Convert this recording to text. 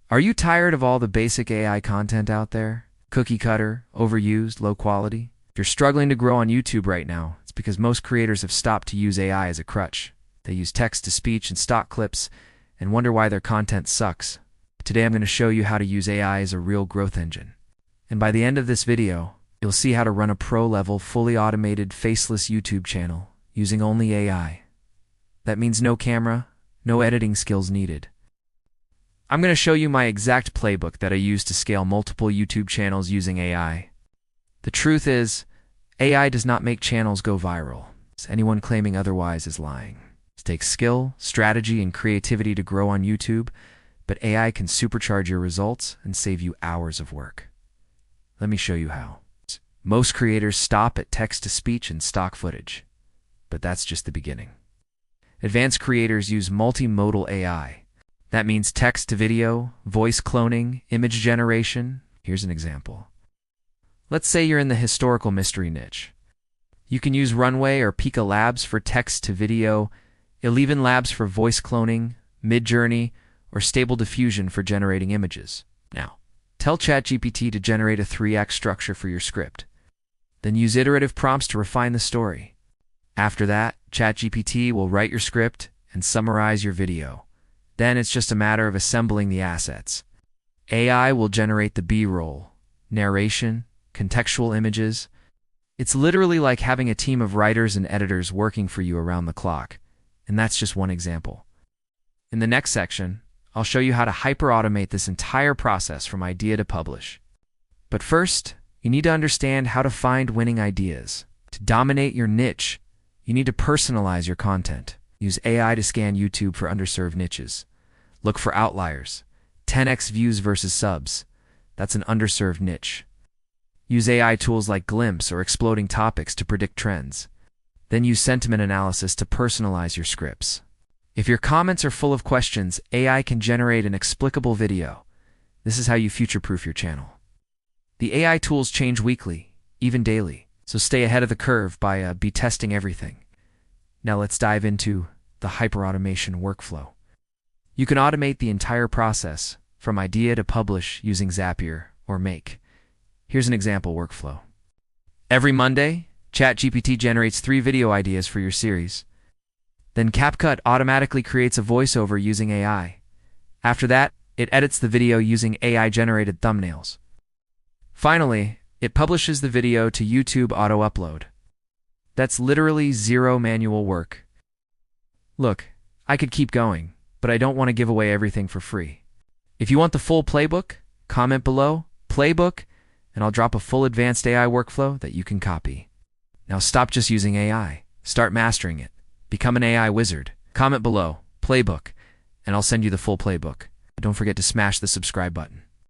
Are you tired of all the basic AI content out there? Cookie cutter, overused, low quality? If you're struggling to grow on YouTube right now, it's because most creators have stopped to use AI as a crutch. They use text-to-speech and stock clips and wonder why their content sucks. Today I'm going to show you how to use AI as a real growth engine. And by the end of this video, you'll see how to run a pro-level, fully automated, faceless YouTube channel using only AI. That means no camera, no editing skills needed. I'm going to show you my exact playbook that I use to scale multiple YouTube channels using AI. The truth is, AI does not make channels go viral. Anyone claiming otherwise is lying. It takes skill, strategy, and creativity to grow on YouTube, but AI can supercharge your results and save you hours of work. Let me show you how. Most creators stop at text-to-speech and stock footage, but that's just the beginning. Advanced creators use multi-modal AI. That means text-to-video, voice cloning, image generation. Here's an example. Let's say you're in the historical mystery niche. You can use Runway or Pika Labs for text-to-video, Eleven Labs for voice cloning, Midjourney, or Stable Diffusion for generating images. Now, tell ChatGPT to generate a 3-act structure for your script. Then use iterative prompts to refine the story. After that, ChatGPT will write your script and summarize your video. Then it's just a matter of assembling the assets. AI will generate the B-roll, narration, contextual images. It's literally like having a team of writers and editors working for you around the clock. And that's just one example. In the next section, I'll show you how to hyper-automate this entire process from idea to publish. But first, you need to understand how to find winning ideas. To dominate your niche, you need to personalize your content. Use AI to scan YouTube for underserved niches. Look for outliers. 10x views versus subs. That's an underserved niche. Use AI tools like Glimpse or Exploding Topics to predict trends. Then use sentiment analysis to personalize your scripts. If your comments are full of questions, AI can generate an explicable video. This is how you future-proof your channel. The AI tools change weekly, even daily, so stay ahead of the curve by testing everything. Now let's dive into the hyper-automation workflow. You can automate the entire process, from idea to publish, using Zapier or Make. Here's an example workflow. Every Monday, ChatGPT generates 3 video ideas for your series. Then CapCut automatically creates a voiceover using AI. After that, it edits the video using AI-generated thumbnails. Finally, it publishes the video to YouTube auto-upload. That's literally zero manual work. Look, I could keep going, but I don't want to give away everything for free. If you want the full playbook, comment below, playbook, and I'll drop a full advanced AI workflow that you can copy. Now stop just using AI. Start mastering it. Become an AI wizard. Comment below, playbook, and I'll send you the full playbook. Don't forget to smash the subscribe button.